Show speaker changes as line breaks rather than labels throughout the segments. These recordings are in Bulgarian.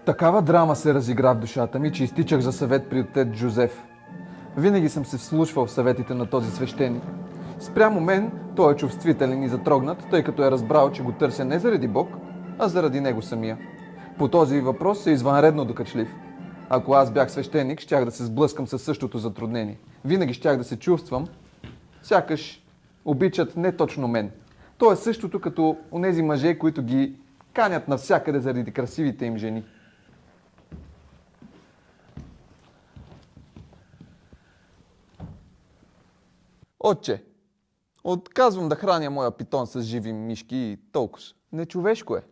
Такава драма се разигра в душата ми, че изтичах за съвет при отец Джозеф. Винаги съм се вслушвал в съветите на този свещеник. Спрямо мен той е чувствителен и затрогнат, тъй като е разбрал, че го търся не заради Бог, а заради него самия. По този въпрос е извънредно докачлив. Ако аз бях свещеник, щях да се сблъскам със същото затруднение. Винаги щях да се чувствам, сякаш обичат не точно мен. То е същото като онези мъже, които ги канят навсякъде заради красивите им жени. Отче, отказвам да храня моя питон с живи мишки и толкова. Нечовешко е.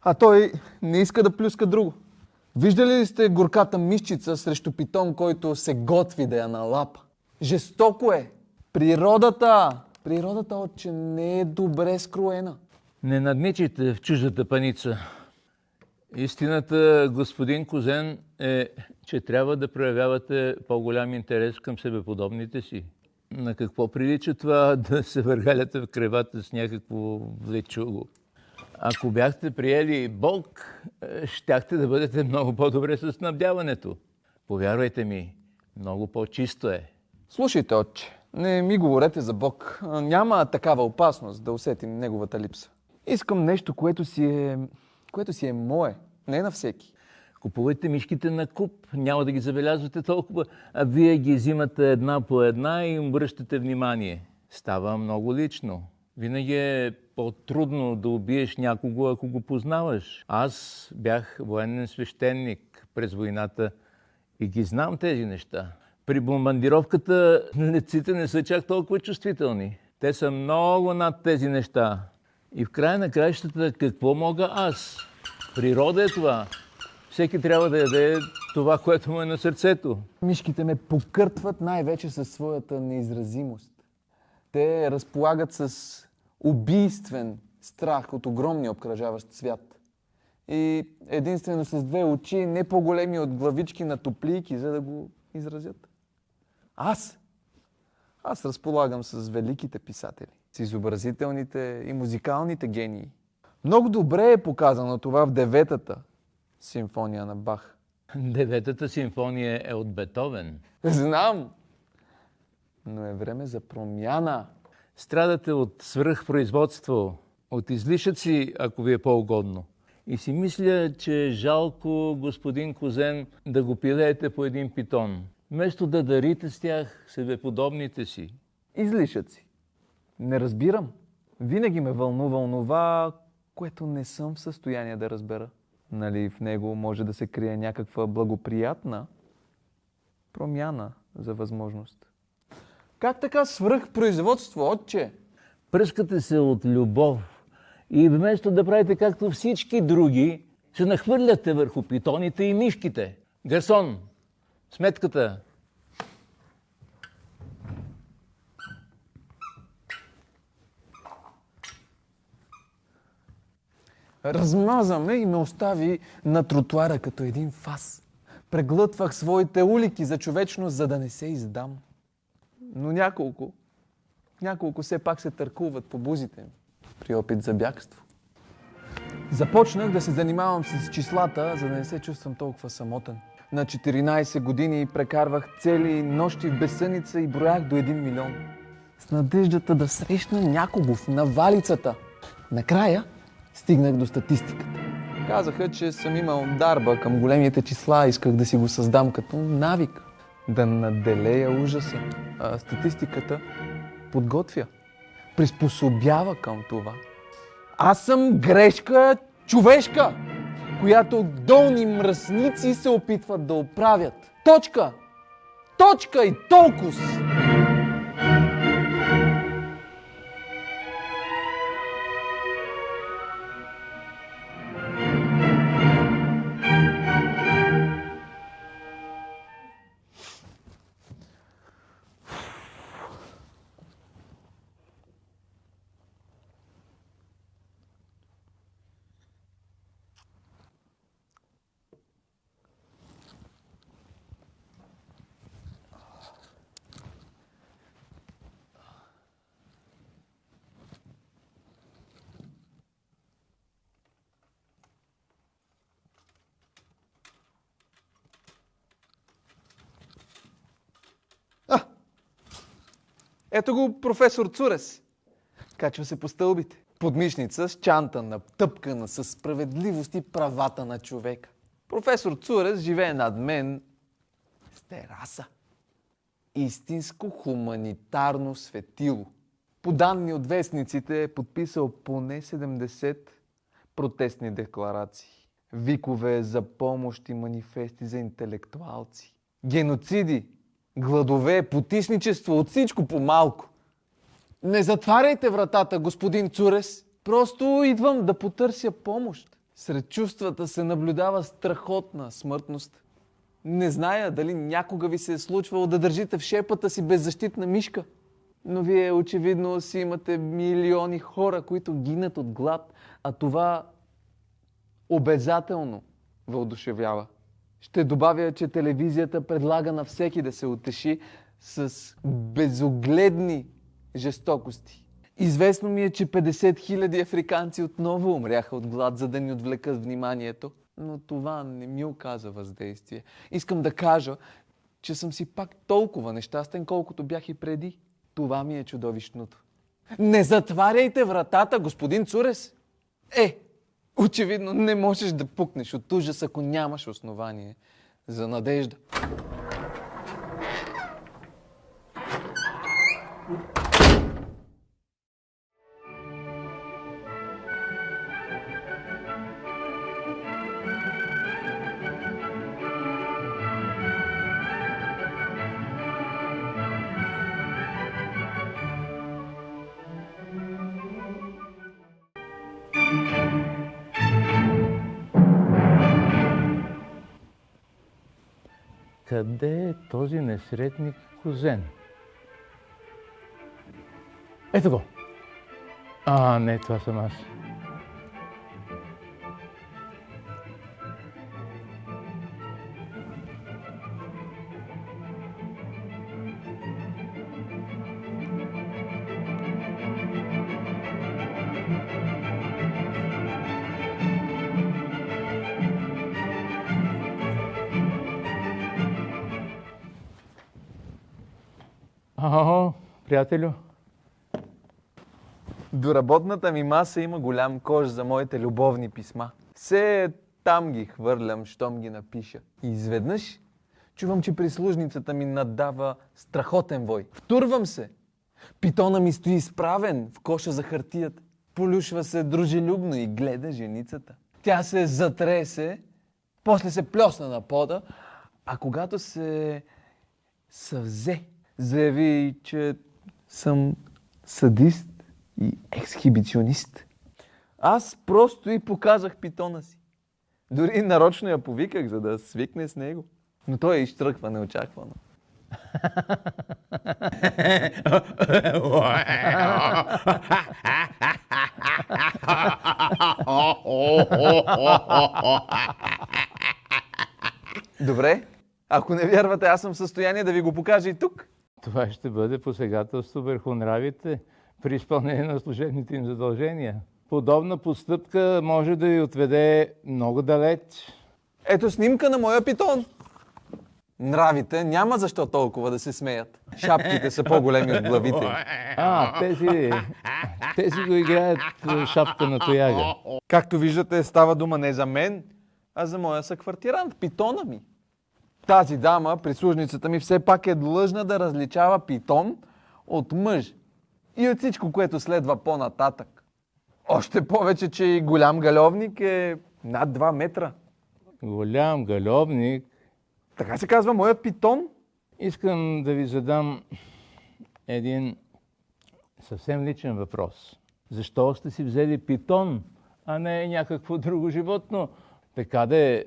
А той не иска да плюска друго. Виждали ли сте горката мишчица срещу питон, който се готви да я налапа? Жестоко е. Природата, отче, не е добре скроена.
Не надничайте в чуждата паница. Истината, господин Кузен, е, че трябва да проявявате по-голям интерес към себеподобните си. На какво прилича това да се въргаляте в кревата с някакво влечуго? Ако бяхте приели Бог, щяхте да бъдете много по-добре със снабдяването. Повярвайте ми, много по-чисто е.
Слушайте, отче, не ми говорете за Бог. Няма такава опасност да усетим неговата липса. Искам нещо, което си е мое, не на всеки.
Купувайте мишките на куп, няма да ги забелязвате толкова, а вие ги взимате една по една и им обръщате внимание. Става много лично. Винаги е по-трудно да убиеш някого, ако го познаваш. Аз бях военен свещеник през войната и ги знам тези неща. При бомбардировката летците не са чак толкова чувствителни. Те са много над тези неща. И в края на краищата какво мога аз? Природа е това. Всеки трябва да яде това, което му е на сърцето.
Мишките ме покъртват най-вече със своята неизразимост. Те разполагат с убийствен страх от огромния обкръжаващ свят. И единствено с две очи, не по-големи от главички на топлийки, за да го изразят. Аз разполагам с великите писатели, с изобразителните и музикалните гении. Много добре е показано това в 9-та симфония на Бах.
9-та симфония е от Бетовен.
Знам, но е време за промяна.
Страдате от свръхпроизводство, от излишъци, ако ви е по-угодно. И си мисля, че е жалко, господин Кузен, да го пилеете по един питон, вместо да дарите с тях себеподобните си.
Излишъци. Не разбирам. Винаги ме вълнува онова, което не съм в състояние да разбера. Нали в него може да се крие някаква благоприятна промяна за възможност. Как така свръхпроизводство, отче?
Пръскате се от любов и вместо да правите както всички други, се нахвърляте върху питоните и мишките. Гарсон, сметката.
Размаза ме и ме остави на тротуара като един фас. Преглътвах своите улики за човечност, за да не се издам. Но няколко все пак се търкуват по бузите ми при опит за бягство. Започнах да се занимавам с числата, за да не се чувствам толкова самотен. На 14 години прекарвах цели нощи в безсъница и броях до 1 милион. С надеждата да срещна някого в навалицата. Накрая стигнах до статистиката. Казаха, че съм имал дарба към големите числа, исках да си го създам като навик. Да наделея ужаса. А статистиката подготвя, приспособява към това. Аз съм грешка човешка, която долни мръсници се опитват да оправят. Точка! Точка и толкова! Ето го професор Цурес. Качва се по стълбите. Подмишница с чанта натъпкана със справедливост и правата на човека. Професор Цурес живее над мен с тераса. Истинско хуманитарно светило. По данни от вестниците е подписал поне 70 протестни декларации. Викове за помощ и манифести за интелектуалци. Геноциди, гладове, потисничество, от всичко по малко. Не затваряйте вратата, господин Цурес. Просто идвам да потърся помощ. Сред чувствата се наблюдава страхотна смъртност. Не зная дали някога ви се е случвало да държите в шепата си беззащитна мишка. Но вие очевидно си имате милиони хора, които гинат от глад, а това обязателно въодушевява. Ще добавя, че телевизията предлага на всеки да се утеши с безогледни жестокости. Известно ми е, че 50 000 африканци отново умряха от глад, за да ни отвлекат вниманието, но това не ми оказа въздействие. Искам да кажа, че съм си пак толкова нещастен, колкото бях и преди. Това ми е чудовищното. Не затваряйте вратата, господин Цурес! Очевидно не можеш да пукнеш от ужас, ако нямаш основание за надежда.
Къде е този несретник Козен? Ето го! Не, това съм аз. Приятелю.
До работната ми маса има голям кош за моите любовни писма. Все там ги хвърлям, щом ги напиша. И изведнъж чувам, че прислужницата ми надава страхотен вой. Втурвам се. Питона ми стои изправен в коша за хартията. Полюшва се дружелюбно и гледа женицата. Тя се затресе, после се плесна на пода, а когато се съвзе, заяви, че съм садист и ексхибиционист. Аз просто и показах питона си. Дори нарочно я повиках, за да свикне с него. Но той изтръква неочаквано. Добре, ако не вярвате, аз съм в състояние да ви го покажа и тук.
Това ще бъде посегателство върху нравите при изпълнение на служебните им задължения. Подобна постъпка може да ви отведе много далеч.
Ето снимка на моя питон. Нравите няма защо толкова да се смеят. Шапките са по-големи от главите.
Тези го играят шапка на тояга.
Както виждате, става дума не за мен, а за моя съквартирант, питона ми. Тази дама, прислужницата ми, все пак е длъжна да различава питон от мъж и от всичко, което следва по-нататък. Още повече, че и голям галевник е над 2 метра.
Голям галевник?
Така се казва моят питон.
Искам да ви задам един съвсем личен въпрос. Защо сте си взели питон, а не някакво друго животно? Така да е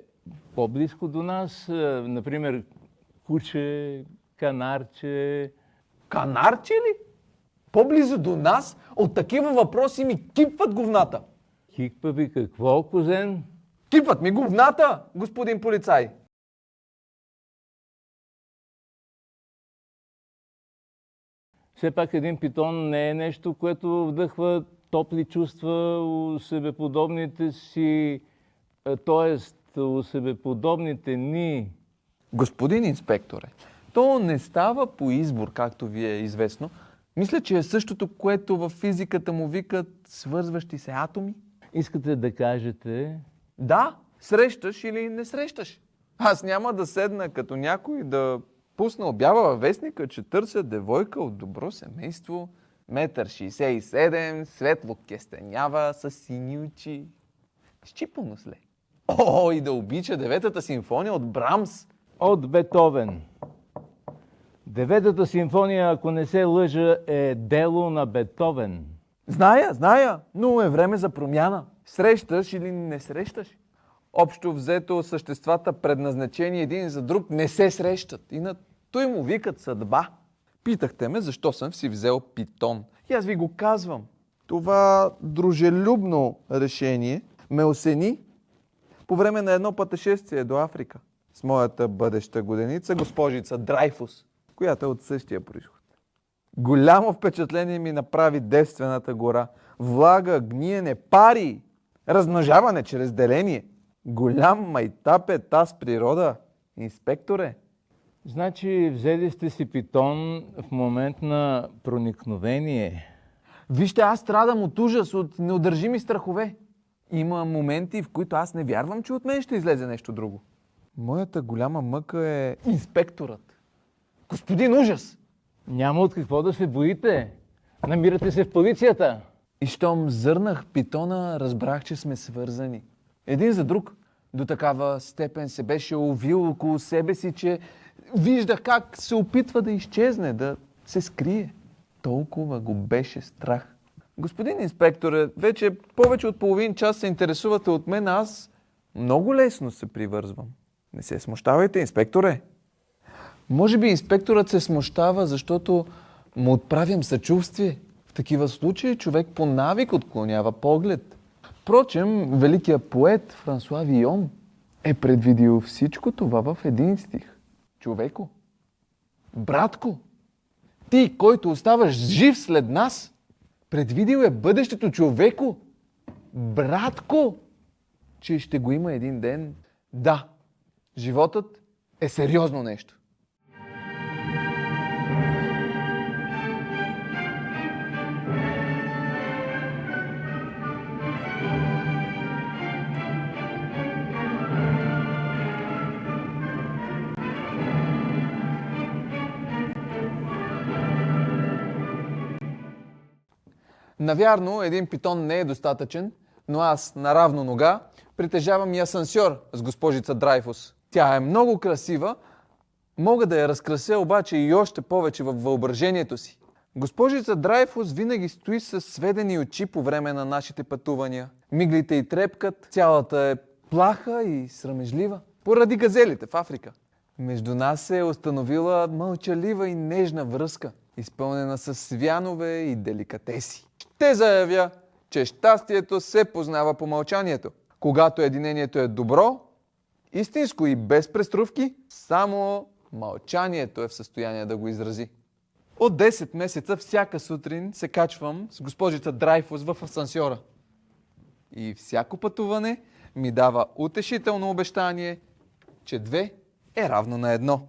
по-близко до нас, например, куче, канарче.
Канарче ли? По-близо до нас? От такива въпроси ми кипват говната.
Кипва ви какво, Козен?
Кипват ми говната, господин полицай.
Все пак един питон не е нещо, което вдъхва топли чувства у себеподобните си, т.е. у себеподобните ни.
Господин инспекторе, то не става по избор, както ви е известно. Мисля, че е същото, което във физиката му викат свързващи се атоми.
Искате да кажете,
Да, срещаш или не срещаш. Аз няма да седна като някой да пусна обява във вестника, че търся девойка от добро семейство, 1,67 м, светло кестенява, с сини очи, щипано с ле. О, и да обича Деветата симфония от Брамс.
от Бетовен. Деветата симфония, ако не се лъжа, е дело на Бетовен.
Зная, но е време за промяна. Срещаш или не срещаш. Общо взето съществата, предназначени един за друг, не се срещат. И на той му викат съдба. Питахте ме защо съм си взел питон. И аз ви го казвам. Това дружелюбно решение ме осени по време на едно пътешествие до Африка с моята бъдеща годеница, госпожица Драйфус, която е от същия произход. Голямо впечатление ми направи девствената гора. Влага, гниене, пари, размножаване чрез деление. Голям майтап е таз природа, инспекторе.
Значи взели сте си питон в момент на проникновение.
Вижте, аз страдам от ужас, от неудържими страхове. Има моменти, в които аз не вярвам, че от мен ще излезе нещо друго. Моята голяма мъка е инспекторът. Господин ужас!
Няма от какво да се боите. Намирате се в полицията.
И щом зърнах питона, разбрах, че сме свързани. Един за друг. До такава степен се беше увил около себе си, че виждах как се опитва да изчезне, да се скрие. Толкова го беше страх. Господин инспекторе, вече повече от половин час се интересувате от мен, аз много лесно се привързвам. Не се смущавайте, инспекторе. Може би инспекторът се смущава, защото му отправям съчувствие. В такива случаи човек по навик отклонява поглед. Впрочем, великият поет Франсуа Вион е предвидил всичко това в един стих. Човеко, братко, ти, който оставаш жив след нас, предвидил е бъдещето, човеко, братко, че ще го има един ден. Да, животът е сериозно нещо. Навярно, един питон не е достатъчен, но аз на равно нога притежавам и асансьор с госпожица Драйфус. Тя е много красива, мога да я разкрася обаче и още повече във въображението си. Госпожица Драйфус винаги стои с сведени очи по време на нашите пътувания. Миглите й трепкат, цялата е плаха и срамежлива, поради газелите в Африка. Между нас се е установила мълчалива и нежна връзка, изпълнена с свянове и деликатеси. Ще заявя, че щастието се познава по мълчанието. Когато единението е добро, истинско и без преструвки, само мълчанието е в състояние да го изрази. От 10 месеца всяка сутрин се качвам с госпожица Драйфус в асансьора. И всяко пътуване ми дава утешително обещание, че 2 е равно на 1.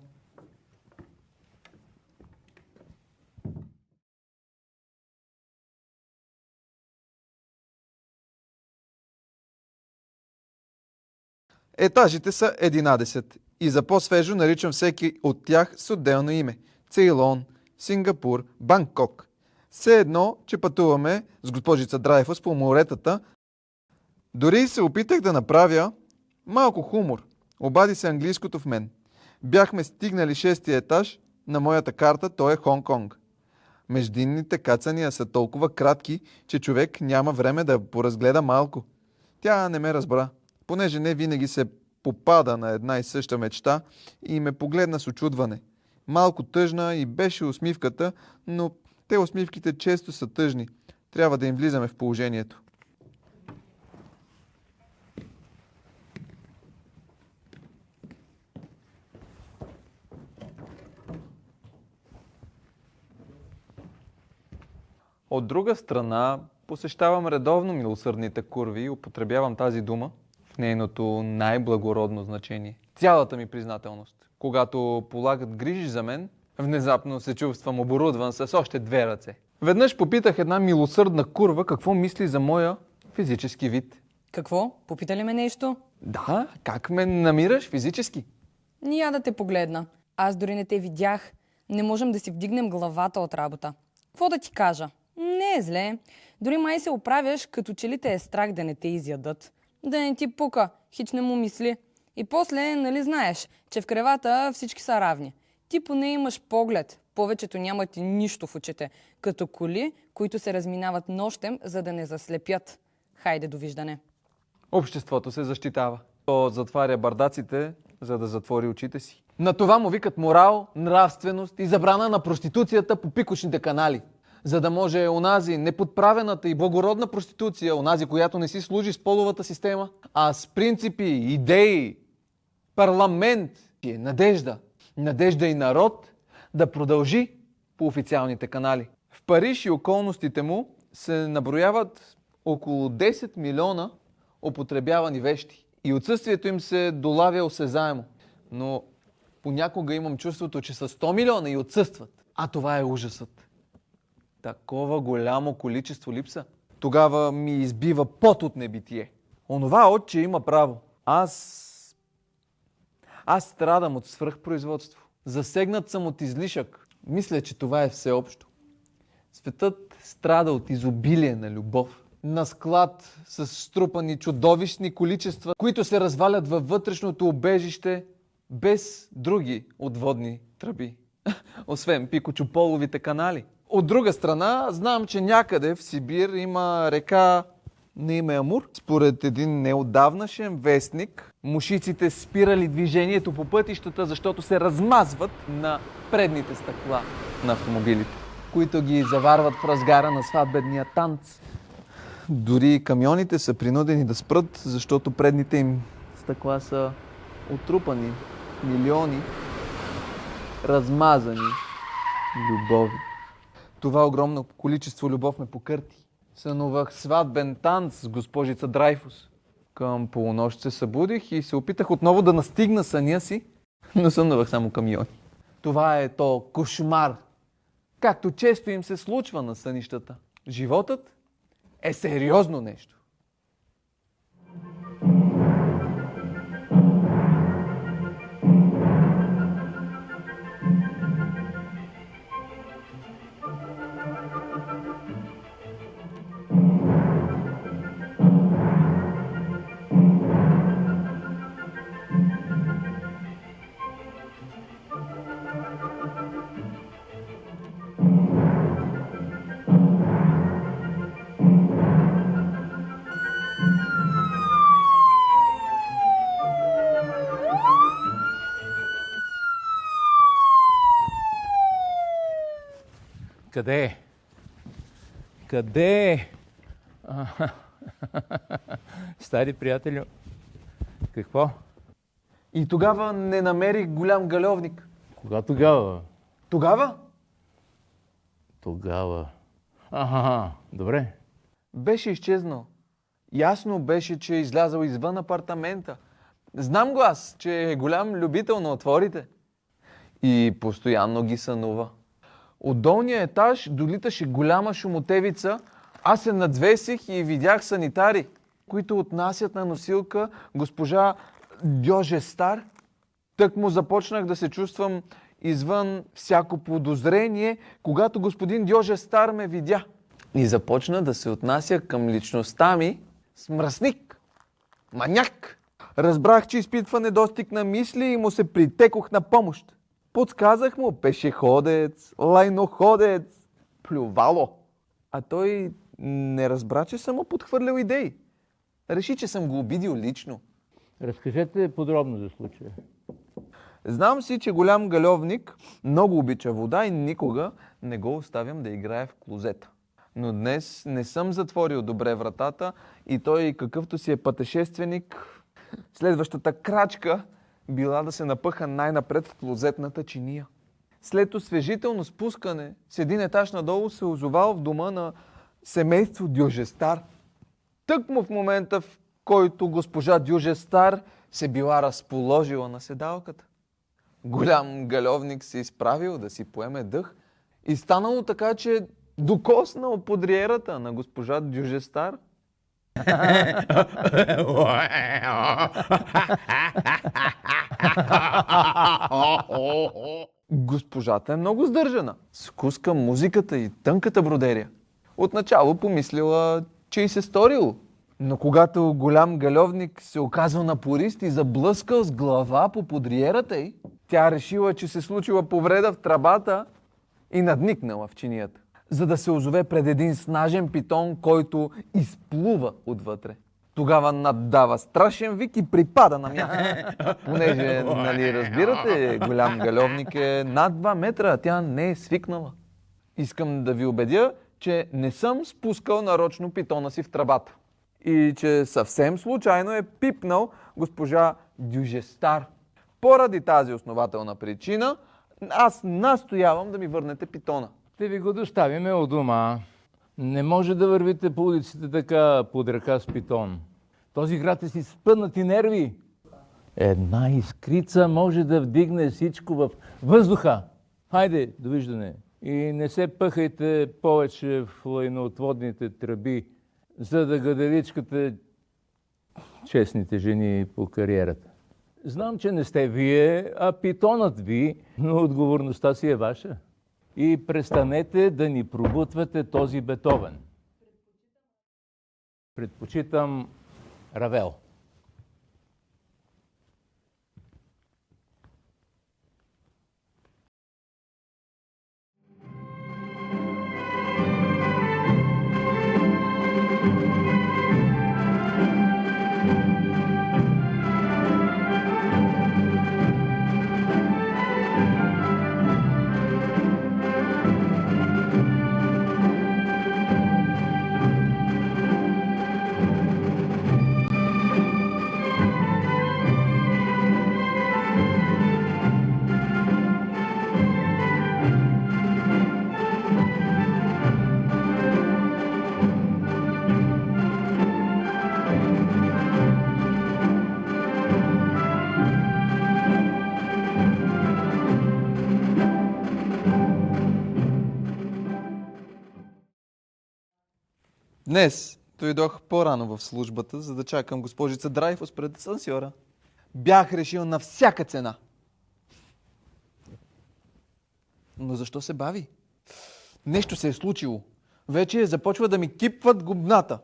Етажите са 11 и за по-свежо наричам всеки от тях с отделно име. Цейлон, Сингапур, Бангкок. Все едно, че пътуваме с госпожица Драйфус по моретата. Дори се опитах да направя малко хумор. Обади се английското в мен. Бяхме стигнали 6-ти етаж, на моята карта то е Хонг-Конг. Междинните кацания са толкова кратки, че човек няма време да поразгледа малко. Тя не ме разбра, понеже не винаги се попада на една и съща мечта и ме погледна с очудване. Малко тъжна и беше усмивката, но те усмивките често са тъжни. Трябва да им влизаме в положението. От друга страна, посещавам редовно милосърдните курви и употребявам тази дума в нейното най-благородно значение. Цялата ми признателност. Когато полагат грижи за мен, Внезапно се чувствам оборудван с още две ръце. Веднъж попитах една милосърдна курва какво мисли за моя физически вид.
Какво? Попита ли ме нещо?
Да, как ме намираш физически?
Ния да те погледна. Аз дори не те видях. Не можем да си вдигнем главата от работа. Какво да ти кажа? Не е зле. Дори май се оправяш, като че ли те е страх да не те изядат. Да не ти пука, хич не му мисли. И после, нали знаеш, че в кревата всички са равни. Ти поне имаш поглед. Повечето нямат и нищо в очите. Като коли, които се разминават нощем, за да не заслепят. Хайде, довиждане.
Обществото се защитава. То затваря бардаците, за да затвори очите си. На това му викат морал, нравственост и забрана на проституцията по пикочните канали. За да може онази неподправената и благородна проституция, онази, която не си служи с половата система, а с принципи, идеи, парламент, надежда и народ, да продължи по официалните канали. В Париж и околностите му се наброяват около 10 милиона употребявани вещи и отсъствието им се долавя осезаемо. Но понякога имам чувството, че са 100 милиона и отсъстват. А това е ужасът. Такова голямо количество липса. Тогава ми избива пот от небитие. Онова отче има право. Аз страдам от свръхпроизводство. Засегнат съм от излишък. Мисля, че това е всеобщо. Светът страда от изобилие на любов. На склад с струпани чудовищни количества, които се развалят във вътрешното убежище без други отводни тръби. Освен пикочополовите канали. От друга страна, знам, че някъде в Сибир има река на име Амур. Според един неотдавнашен вестник, мушиците спирали движението по пътищата, защото се размазват на предните стъкла на автомобилите, които ги заварват в разгара на сватбения танц. Дори камионите са принудени да спрат, защото предните им стъкла са отрупани. Милиони размазани любови. Това огромно количество любов ме покърти. Сънувах сватбен танц с госпожица Драйфус. Към полунощ се събудих и се опитах отново да настигна съня си, но сънувах само камиони. Това е то кошмар, както често им се случва на сънищата. Животът е сериозно нещо.
Къде е? Къде е? Стари приятелю, какво?
И тогава не намерих голям галевник.
Кога тогава?
Тогава
Тогава. Добре.
беше изчезнал. Ясно беше, че е излязъл извън апартамента. Знам го аз, че е голям любител на отворите. И постоянно ги сънува. От долния етаж долиташе голяма шумотевица. Аз се надвесих и видях санитари, които отнасят на носилка госпожа Дьожестар. Тък му започнах да се чувствам извън всяко подозрение, когато господин Дьожестар ме видя. И започна да се отнася към личността ми с мръсник, маняк. Разбрах, че изпитва недостиг на мисли и му се притекох на помощ. Подсказах му пешеходец, лайноходец, плювало. А той не разбра, че съм му подхвърлял идеи. Реши, че съм го обидил лично.
Разкажете подробно за случая.
Знам си, че голям галевник много обича вода и никога не го оставям да играе в клозета. Но днес не съм затворил добре вратата и той, какъвто си е пътешественик, следващата крачка била да се напъха най-напред в клозетната чиния. След освежително спускане с един етаж надолу се озовал в дома на семейство Дьожестар. Тъкмо в момента, в който госпожа Дьожестар се била разположила на седалката. Голям галевник се изправил да си поеме дъх и станало така, че докоснал подриерата на госпожа Дюжестар. Госпожата е много сдържана. Скуска музиката и тънката бродерия. Отначало помислила, че й се сторило. Но когато голям галевник се оказал напорист и заблъскал с глава по подриерата й, тя решила, че се случила повреда в тръбата и надникнала в чинията, за да се озове пред един снажен питон, който изплува отвътре. Тогава наддава страшен вик и припада на място. Понеже, нали разбирате, голям галевник е над 2 метра, а тя не е свикнала. Искам да ви убедя, че не съм спускал нарочно питона си в тръбата. И че съвсем случайно е пипнал госпожа Дюжестар. Поради тази основателна причина, аз настоявам да ми върнете питона.
Ще ви го доставиме от дома. Не може да вървите по улиците така под ръка с питон. Този град е си спънати нерви. Една искрица може да вдигне всичко в въздуха. Хайде, довиждане. И не се пъхайте повече в лайноотводните тръби, за да гаделичкате честните жени по кариерата. Знам, че не сте вие, а питонът ви, но отговорността си е ваша. И престанете да ни пробутвате този Бетовен. Предпочитам Равел.
Днес дойдох по-рано в службата, за да чакам госпожица Драйфус пред асансьора. Бях решил на всяка цена. Но защо се бави? Нещо се е случило. Вече започва да ми кипват губната.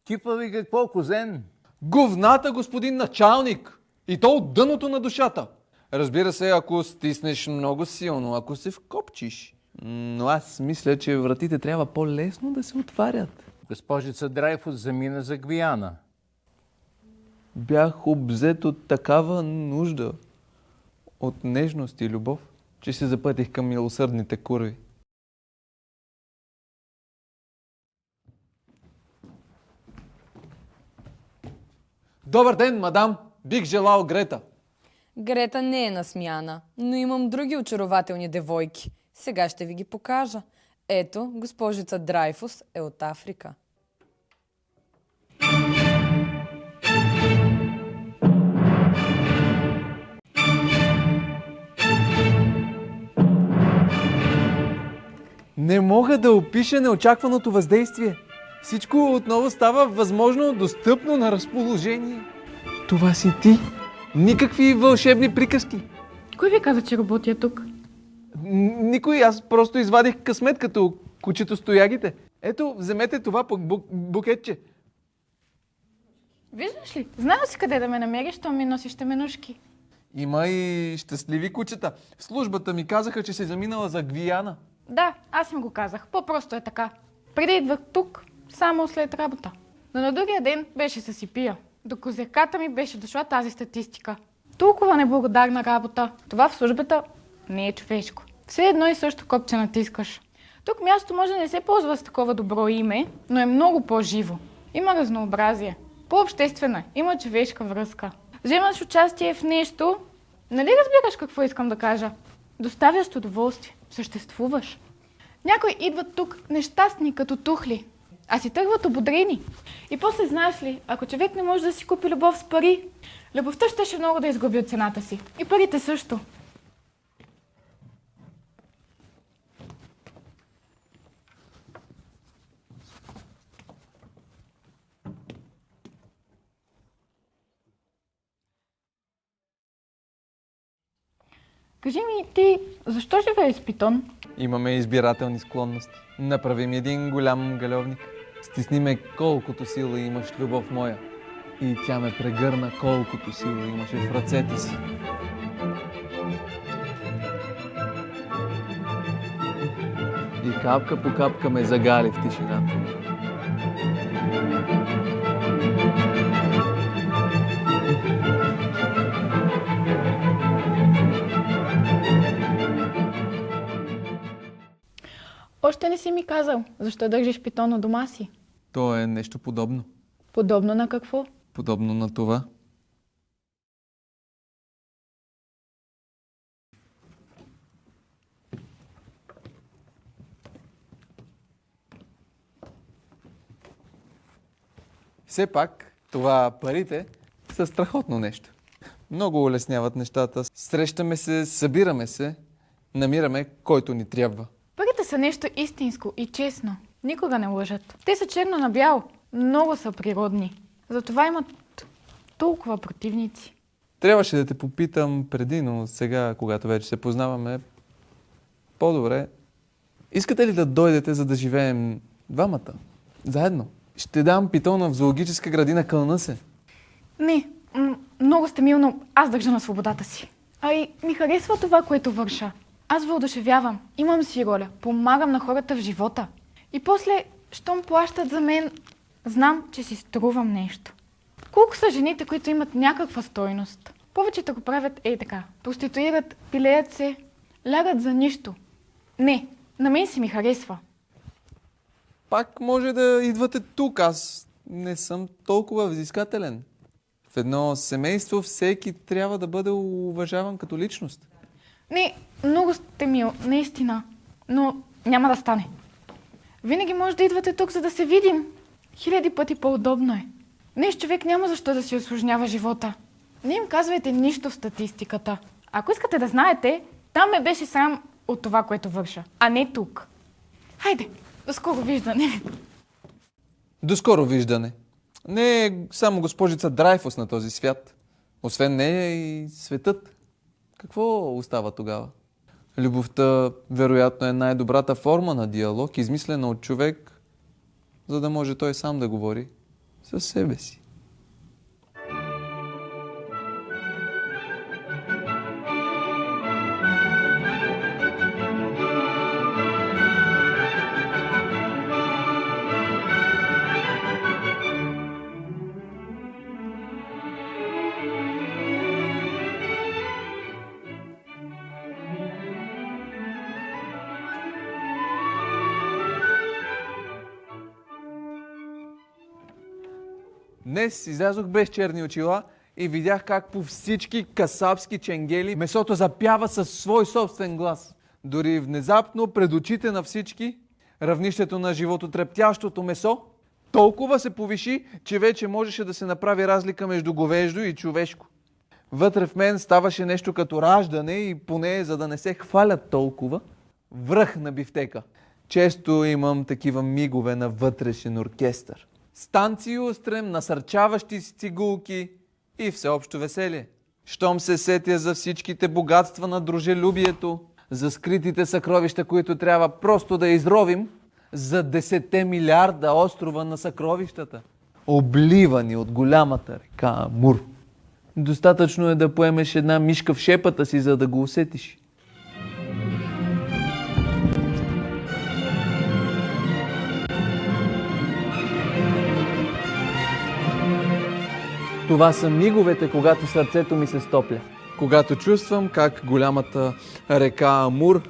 Кипва ви какво, козен?
Говната, господин началник! И то от дъното на душата. Разбира се, ако стиснеш много силно, ако се вкопчиш. Но аз мисля, че вратите трябва по-лесно да се отварят.
Госпожица Драйфус замина за Гвиана.
Бях обзет от такава нужда, от нежност и любов, че се запътих към милосърдните курви. Добър ден, мадам! Бих желал Грета.
Грета не е на смяна, но имам други очарователни девойки. Сега ще ви ги покажа. Ето, госпожица Драйфус е от Африка.
Не мога да опиша неочакваното въздействие. Всичко отново става възможно, достъпно, на разположение. Това си ти. Никакви вълшебни приказки.
Кой ви каза, че работя тук?
Никой, аз просто извадих късмет като кучето с тоягите. Ето, вземете това букетче.
Виждаш ли? Знам си къде да ме намериш, то ми носиш теменушки.
Има и щастливи кучета. В службата ми казаха, че се заминала за Гвиана.
Да, аз им го казах. По-просто е така. Преди идвах тук, само след работа. Но на другия ден беше да си пия. До козирката ми беше дошла тази статистика. Толкова неблагодарна работа. Това в службата не е човешко. Все едно и също копче натискаш. Тук място може да не се ползва с такова добро име, но е много по-живо. Има разнообразие. По-обществена, има човешка връзка. Вземаш участие в нещо, нали разбираш какво искам да кажа? Доставяш удоволствие, съществуваш. Някои идват тук нещастни като тухли, а си тръгват ободрени. И после знаеш ли, ако човек не може да си купи любов с пари, любовта щеше много да изгуби от цената си. И парите също. Кажи ми, ти защо живееш с питон?
Имаме избирателни склонности. Направи ми един голям галевник. Стисни ме колкото сила имаш, любов моя. И тя ме прегърна колкото сила имаше в ръцете си. И капка по капка ме загали в тишината.
Още не си ми казал, защо държиш питон у дома си.
То е нещо подобно.
Подобно на какво?
Подобно на това. Все пак, това парите са страхотно нещо. Много улесняват нещата. Срещаме се, събираме се, намираме който ни трябва.
Парите са нещо истинско и честно. Никога не лъжат. Те са черно на бяло. Много са природни. Затова имат толкова противници.
Трябваше да те попитам преди, но сега, когато вече се познаваме по-добре, искате ли да дойдете, за да живеем двамата? Заедно. Ще дам питона в зоологическа градина, кълна се.
Не, много сте мил, но аз държа на свободата си. А и ми харесва това, което върша. Аз въодушевявам, имам си роля, помагам на хората в живота. И после, щом плащат за мен, знам, че си струвам нещо. Колко са жените, които имат някаква стойност? Повечето го правят ей така. Проституират, пилеят се, лягат за нищо. Не, на мен си ми харесва.
Пак може да идвате тук. Аз не съм толкова взискателен. В едно семейство всеки трябва да бъде уважаван като личност.
Не, много сте мил, наистина. Но няма да стане. Винаги може да идвате тук, за да се видим. 1000 пъти по-удобно е. Днес човек няма защо да си усложнява живота. Не им казвайте нищо в статистиката. Ако искате да знаете, там ме беше срам от това, което върша, а не тук. Хайде, до скоро виждане.
До скоро виждане. Не е само госпожица Драйфус на този свят. Освен нея и светът. Какво остава тогава? Любовта, вероятно, е най-добрата форма на диалог, измислена от човек, за да може той сам да говори със себе си. Днес излязох без черни очила и видях как по всички касапски ченгели месото запява със свой собствен глас. Дори внезапно пред очите на всички равнището на живототрептящото месо толкова се повиши, че вече можеше да се направи разлика между говеждо и човешко. Вътре в мен ставаше нещо като раждане и поне за да не се хвалят толкова, връх на бифтека. Често имам такива мигове на вътрешен оркестър. Станции устрем, насърчаващи си цигулки и всеобщо веселие. Щом се сетя за всичките богатства на дружелюбието, за скритите съкровища, които трябва просто да изровим, за 10 милиарда острова на съкровищата, обливани от голямата река Амур. Достатъчно е да поемеш една мишка в шепата си, за да го усетиш. Това са миговете, когато сърцето ми се стопля. Когато чувствам как голямата река Амур,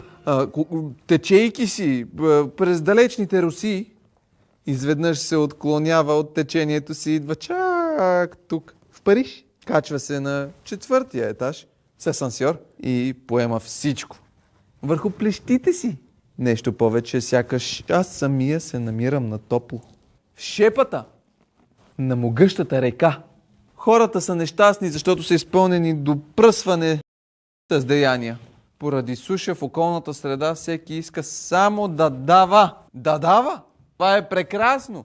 течейки си през далечните Руси, изведнъж се отклонява от течението си и идва чак тук, в Париж. Качва се на 4-тия етаж с асансьор и поема всичко. Върху плещите си. Нещо повече, сякаш аз самия се намирам на топло. В шепата на могъщата река. Хората са нещастни, защото са изпълнени до пръсване с деяния. Поради суша в околната среда всеки иска само да дава. Да дава! Това е прекрасно!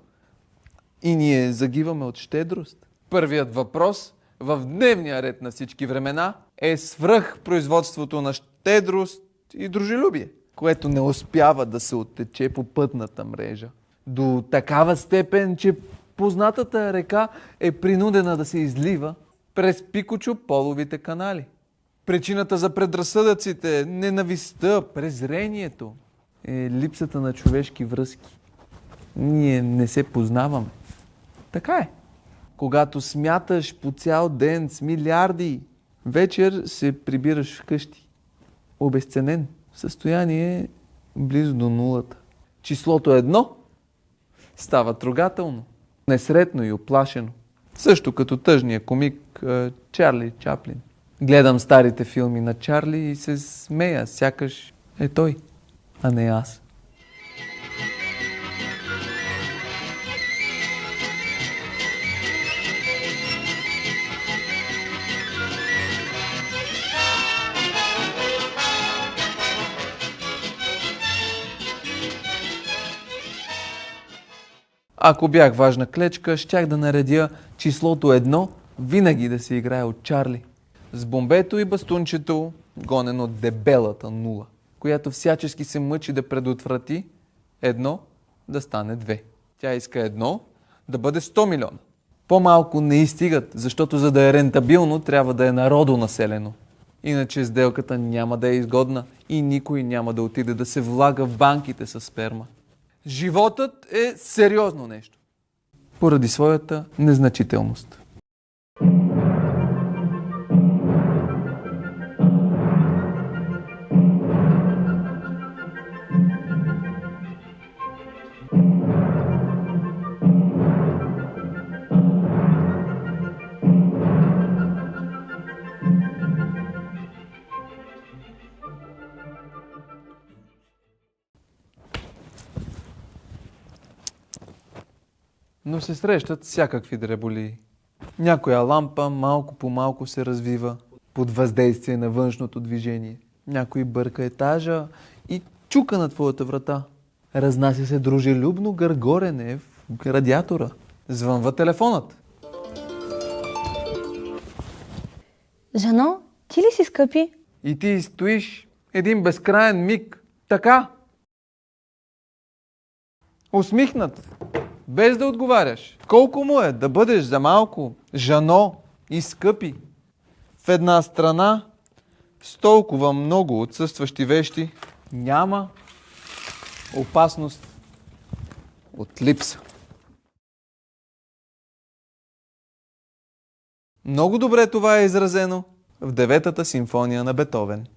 И ние загиваме от щедрост. Първият въпрос в дневния ред на всички времена е свръхпроизводството на щедрост и дружелюбие, което не успява да се оттече по пътната мрежа. До такава степен, че познатата река е принудена да се излива през пикочо-половите канали. Причината за предразсъдъците, ненавистта, презрението е липсата на човешки връзки. Ние не се познаваме. Така е. Когато смяташ по цял ден с милиарди, вечер се прибираш вкъщи. Обезценен, в състояние близо до нулата. Числото 1 става трогателно, несретно и оплашено. Също като тъжния комик Чарли Чаплин. Гледам старите филми на Чарли и се смея, сякаш е той, а не аз. Ако бях важна клечка, щях да наредя числото 1 винаги да се играе от Чарли. С бомбето и бастунчето, гонен от дебелата нула, която всячески се мъчи да предотврати 1 да стане 2. Тя иска 1 да бъде 100 милиона. По-малко не изстигат, защото за да е рентабилно, трябва да е народонаселено. Иначе сделката няма да е изгодна и никой няма да отиде да се влага в банките със сперма. Животът е сериозно нещо, поради своята незначителност. Но се срещат всякакви дреболии. Някоя лампа малко по малко се развива под въздействие на външното движение. Някой бърка етажа и чука на твоята врата. Разнася се дружелюбно гъргорене в радиатора. Звънва телефонът.
Жано, ти ли си скъпи?
И ти стоиш един безкраен миг. Така. Усмихнат. Без да отговаряш. Колко му е да бъдеш за малко Жано и скъпи в една страна с толкова много отсъстващи вещи, няма опасност от липса. Много добре това е изразено в 9-та симфония на Бетовен.